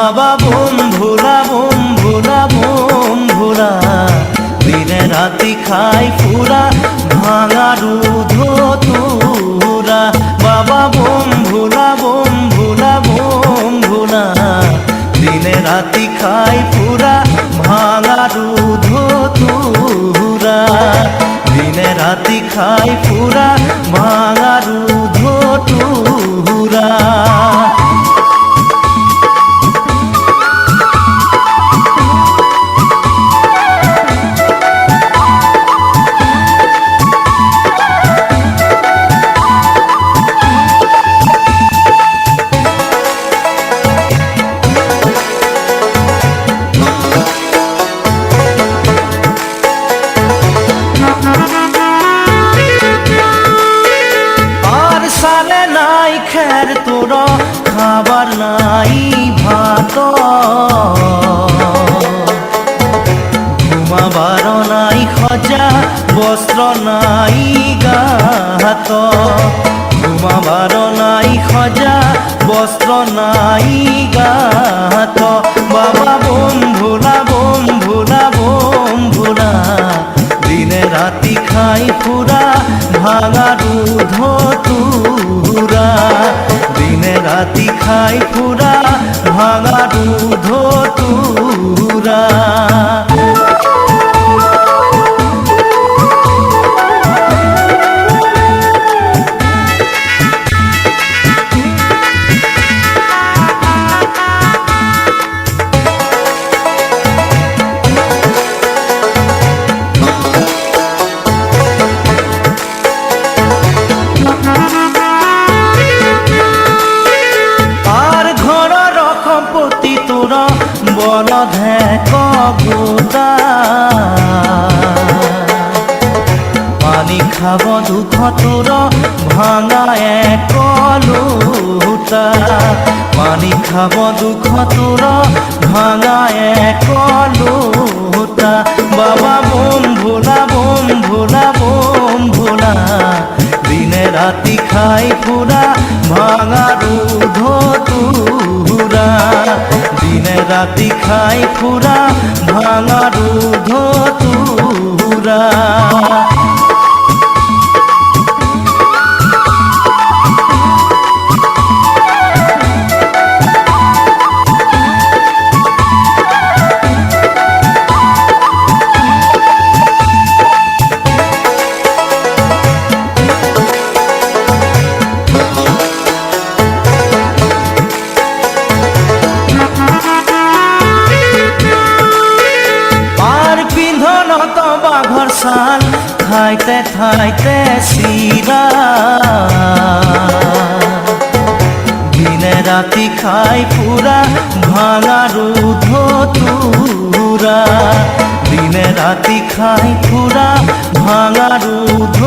বাবা বোম ভোলা দিনে রাতি খাই ফুরা ভাঙা দুধ তুরা। বাবা বোম ভোলা দিনে রাতি খাই ফুরা ভাঙা দুধ তুরা। দিনে রাতি খাই ফুরা ভাঙা দুধ তুরা। খের তোর খাবার নাই ভাত, ঘুমাবার নাই খজা বস্ত্র নাই গাহাত। ঘুমাবার নাই খজা বস্ত্র নাই গাহাত। বাবা বোম ভোলা দিনে রাতি খাই ফুরা ভাঙা দুধ তুরা। দিনে রাতি খাই ফুরা ভাঙা দুধ তুরা। বল ধেক গোটা পানি খাব দুঃখ তোর ভাঙা এক লোটা। পানি খাব দুঃখ তোর ভাঙা এক লোটা। বাবা বোম ভোলা দিনে রাতি খাই ফুরা ভাঙা দুধ তুরা। দিনে রাতি খাই ফুরা ভাঙা দুধ তুরা। বাঘর সাল খাইতে খাইতে শিরা। দিনে রাতি খাই ফুরা ভাঙা দুধ তুরা। দিনে রাতি খাই ফুরা ভাঙা দুধ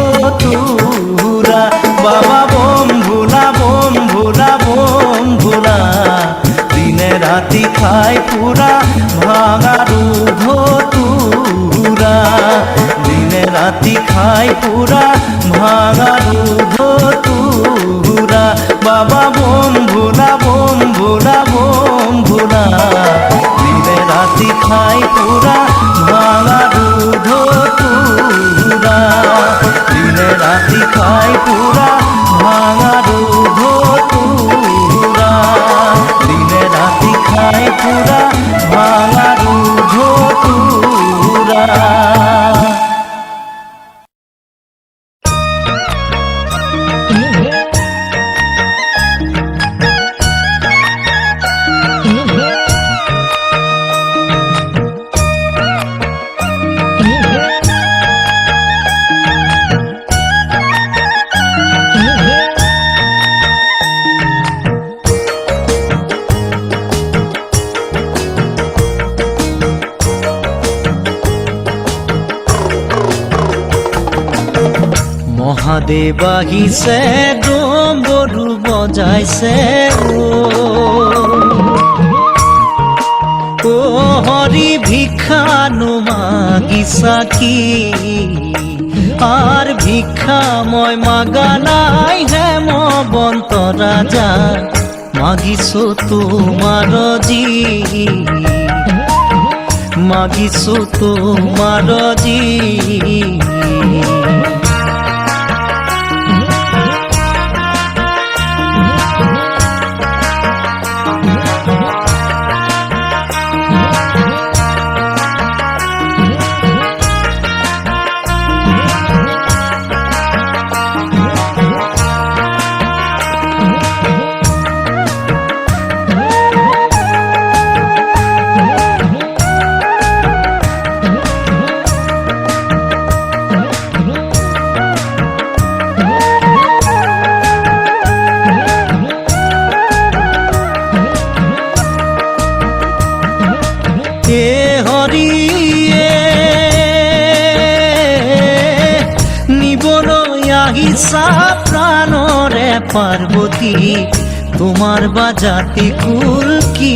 তুরা। বাবা বোম ভোলা দিনে রাতি খাই ফুরা ভাঙা দুধ তুরা। দিনে রাতি খাই ফুরা ভাঙা দুধ তুরা। বাবা বোম ভোলা দিনে রাতি খাই ফুরা ভাঙা দুধ তুরা। দিনে রাতি খাই ফুরা ভাঙা দুধ তুরা। দিনে রাতি খাই ফুরা ভাঙা দুধ তুরা। মহাদেৱ আহিছে ডম্বৰু বজাইছে ও হৰি ভিক্ষা নুমাগিছা কি আৰ ভিক্ষা মই মাগা নাই হেমবন্ত ৰাজা মাগিছো তোমাৰ জি মাগিছো তোমাৰ জি নিবলৈ আহিছা প্ৰাণৰে পাৰ্বতী তোমাৰ বাজাতি কুল কি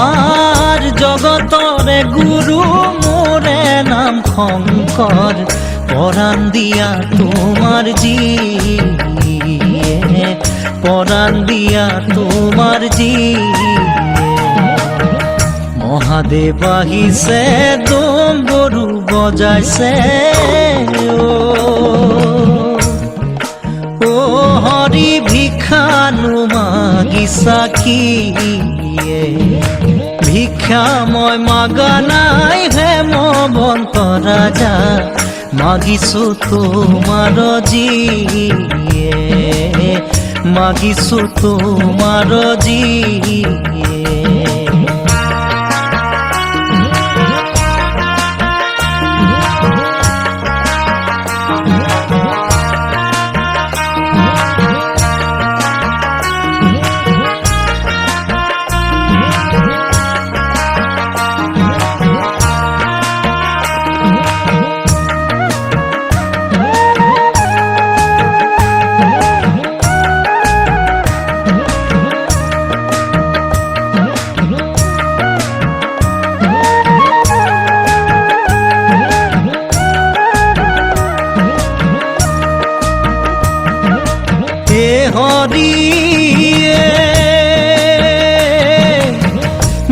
আৰ জগতৰে গুৰু মোৰে নাম শংকৰ পৰাণ দিয়া তোমাৰ জি পৰাণ দিয়া তোমাৰ জি মহাদেৱ আহিছে ডম্বৰু বজাইছে ও হৰি ভিক্ষানো মাগিছা কি ভিক্ষা মই মাগা নাই হেমবন্ত ৰাজা মাগিছো তোমাৰ জি মাগিছো তোমাৰ জি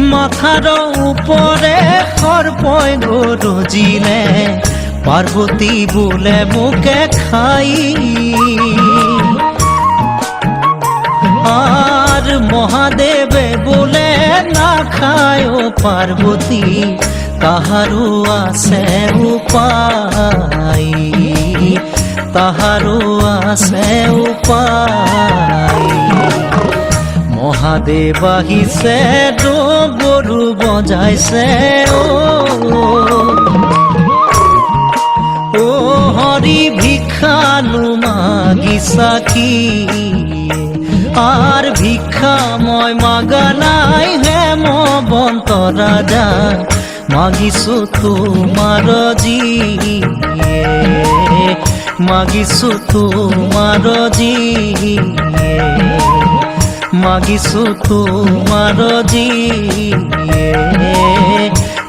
মাথাৰ ওপৰে সৰ্পই গৰজিলে পাৰ্বতী বোলে মোকে খাই আৰ মহাদেৱে বোলে নাখায় পাৰ্বতী তাহাৰো আছে উপায় তাহাৰো আছে উপায় মহাদেৱ আহিছে ডম্বৰু বজাইছে ও হৰি ভিক্ষানো মাগিছা কি আৰ ভিক্ষা মই মাগা নাই হেমবন্ত ৰাজা মাগিছো তোমাৰ জি মাগিছো তোমাৰ জি মাগিছো তোমাৰ জি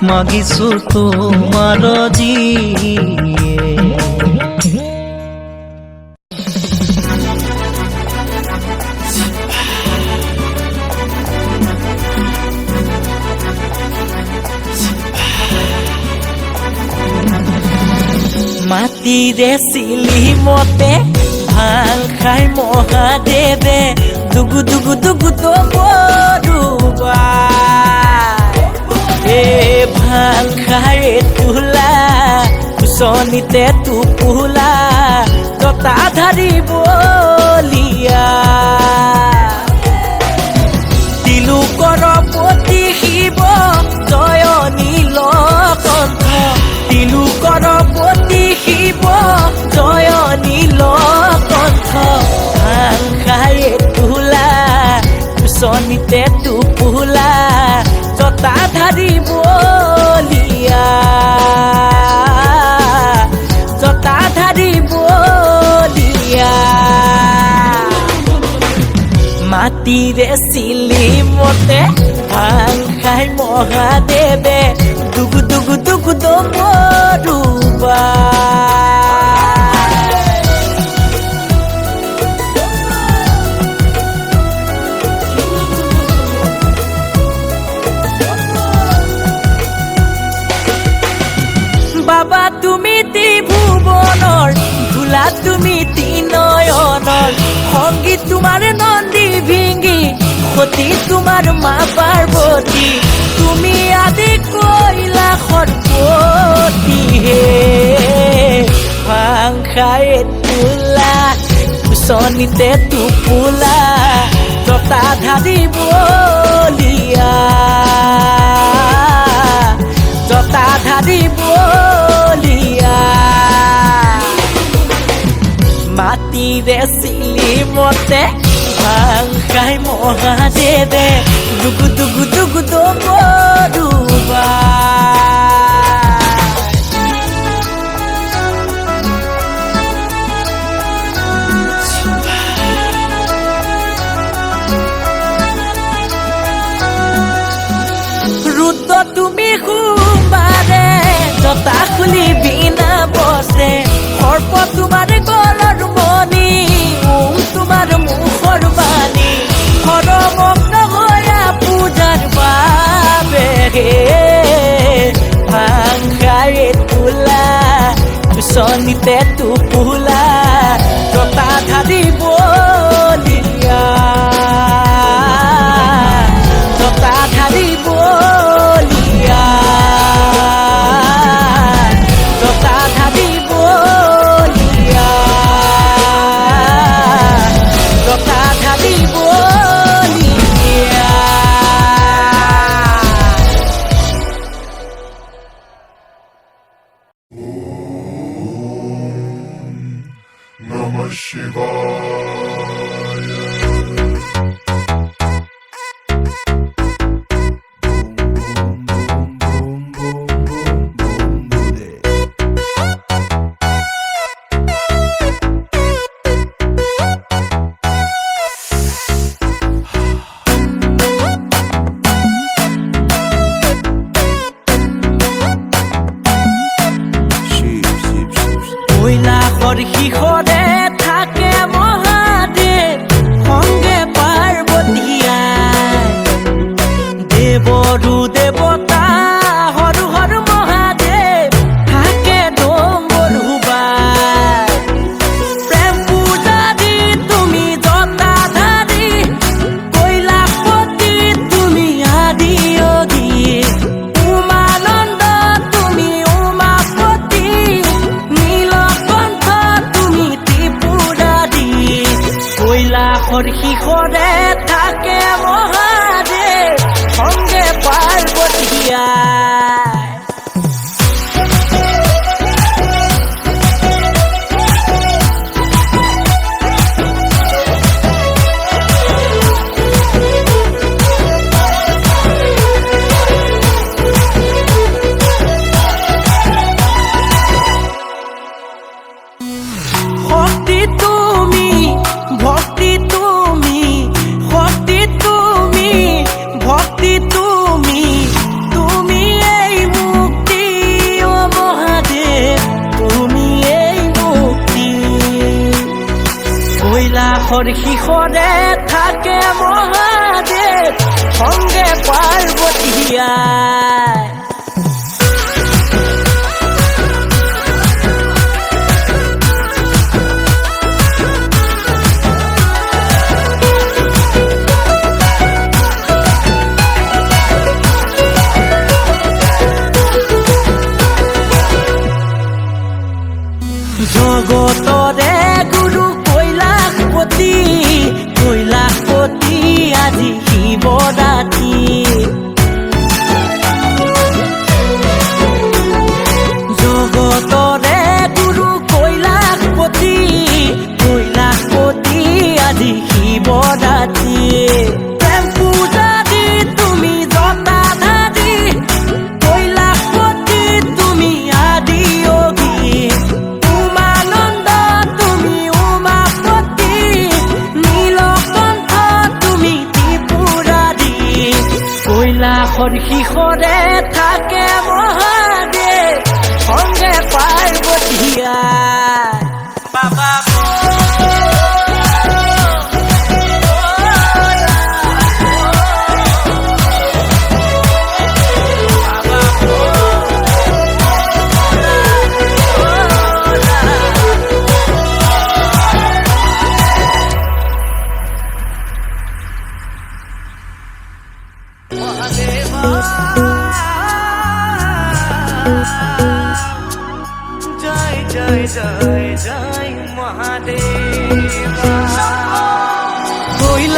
মাগিছো তোমাৰ জি মাটিৰে চিলিমতে ভাং খাই মহাদেৱে দুগু দুগু দুগু ডম্বৰুবা এ ভাং খাই তোলা কুচনিতে টোপোলা জটাধাৰী বলিয়া তিলোকৰ পতি শিৱ জয় নীলকণ্ঠ তিলোকৰ পতি শিৱ জয় নীলকণ্ঠ ভাং খাই তোলা কুচনিতে টোপোলা জটাধাৰী বলিয়া জটাধাৰী বলিয়া মাটিৰে চিলিমতে ভাং খাই মহাদেৱে দুগু দুগু দুগু ডম্বৰুবা তুমি তিনয়নৰ সংগীত তোমাৰ নন্দী ভিঙ্গি সতী তোমাৰ মা পাৰ্বতী তুমি আদি কৈলা সৰ্বতী হে ভাং খাই তোলা কুচনিতে টোপোলা জটাধাৰী বলিয়া জটাধাৰী বলিয়া মাটিৰে চিলিমতে ভাং খাই মহাদেৱে দুগু দুগু দুগু দবৰুবা ৰুদ্ৰ তুমি সোমবাৰে জটা খুলি বিনা বসে সৰ্প তোমাৰ গলৰ মণি তোমাৰ মুখৰ বাণী হৰমগ্ন হৈয়া পূজাৰ বাবে ভাং খাই তোলা কুচনিতে টোপোলা জটাধাৰী বলিয়া জটাধাৰী বলিয়া জটাধাৰী বলিয়া জটাধাৰী বলিয়া Namah Shivaya. কৈলাশৰ শিখৰে থাকে মহাদেৱ সংগে পাৰ্বতীয়া দেৱৰো দেৱতা হৰ হৰ মহাদেৱ থাকে ডম্বৰুবা প্ৰেম পূজাৰী তুমি জটাধাৰী কৈলাশপতি তুমি আদিয়োগী উমানন্দ তুমি উমাপতি নীলকণ্ঠ তুমি ত্ৰিপুৰাৰী কৈলাশৰ শিখৰে থাকে মহাদেৱ সংগে পাৰ্বতীয়া শক্তি তুমি ভক্তি তুমি শক্তি তুমি ভক্তি তুমি তুমি এই মুক্তি ও মহাদেৱ তুমি এই মুক্তি কৈলাশৰ শিখৰে থাকে মহাদেৱ সংগে পাৰ্বতীয়া জগতৰে গুৰু কৈলাশপতি কৈলাশপতি আজি শিৱৰাত্ৰি জগতৰে গুৰু কৈলাশপতি কৈলাশপতি আজি শিৱৰাত্ৰি প্ৰেম পূজাৰী তুমি জটাধাৰী কৈলাশপতি তুমি আদিয়োগী উমানন্দ তুমি উমাপতি নীলকণ্ঠ তুমি ত্ৰিপুৰাৰী কৈলাশৰ শিখৰে থাকে মহাদেৱ সংগে পাৰ্বতীয়া বাবা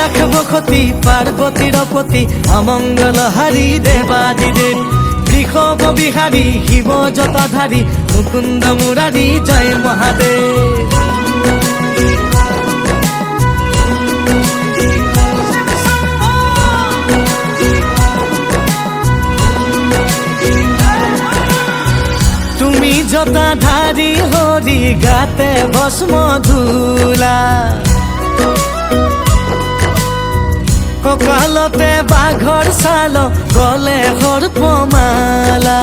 কৈলাস বসতি পাৰ্বতীৰ পতি অমংগলহাৰী দেৱাদিদেৱ বৃষভ বিহাৰী শিৱ জটাধাৰী মুকুন্দ মুৰাৰী জয় মহাদেৱ। তুমি জটাধাৰী হৰি গাতে ভস্ম ধূলা কঁকালতে বাঘৰ ছাল গলে সৰ্পমালা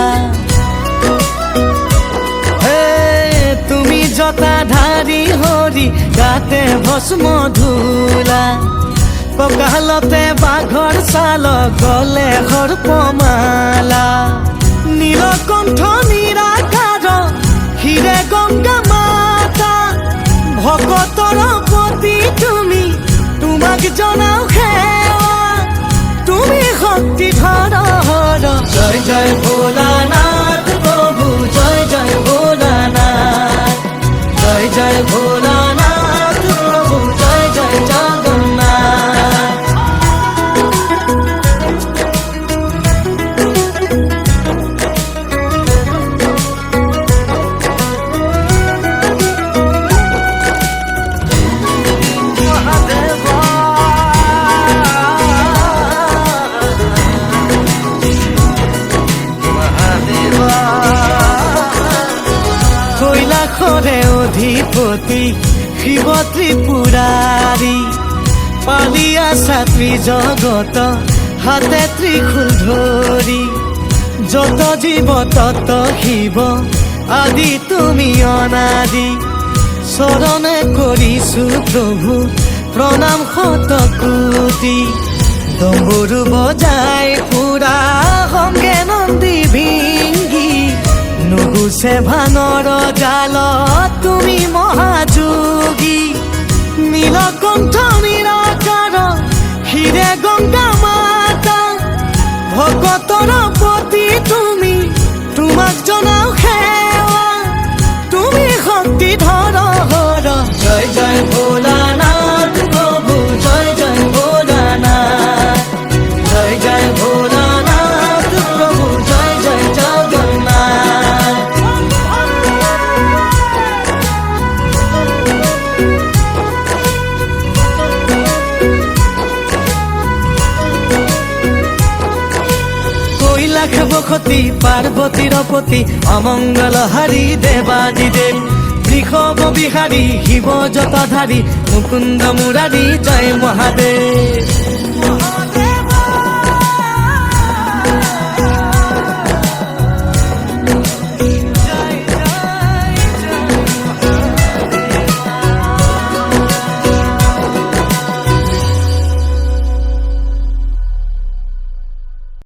তুমি জটাধাৰী হৰি গাতে ভস্ম ধূলা কঁকালতে বাঘৰ ছাল গলে সৰ্পমালা নীলকণ্ঠ নিৰাকাৰ হিৰে গংগা মাতা ভকতৰ পতি তুমি তোমাক জনাও সেৱা তুমি শক্তি ধৰ জয় জয় ভোলানাথ প্ৰভু জয় জয় ভোলানাথ জয় জয় ভোলানাথ প্ৰভু জয় জয় জগন্নাথ। কৈলাসৰে অধিপতি শিৱ ত্ৰিপুৰাৰী পালি আছা ত্ৰিজগত হাতে ত্ৰিশূল ধৰি যত জীৱ তত শিৱ আদি তুমি অনাদি চৰণে কৰিছো প্ৰভু প্ৰণাম শতকোটি ডম্বৰু বজাই ফুৰা সংগে নন্দী ভিংগি নুগুছে ভানৰ জাল তুমি মহাযোগী নীলকণ্ঠ নিৰাকাৰ হিৰে গংগা মাতা ভকতৰ পতি তুমি তোমাক জনাও সেৱা তুমি শক্তি ধৰ জয় জয় ভোলানাথ প্ৰভু জয় জয় ভোলানাথ জয় জয় ভোলানাথ প্ৰভু জয় জয় জগন্নাথ। কৈলাস বসতি পাৰ্বতীৰ পতি অমংগলহাৰী দেৱাদিদেৱ বৃষভ বিহাৰী শিৱ জটাধাৰী মুকুন্দ মুৰাৰী জয় মহাদেৱ।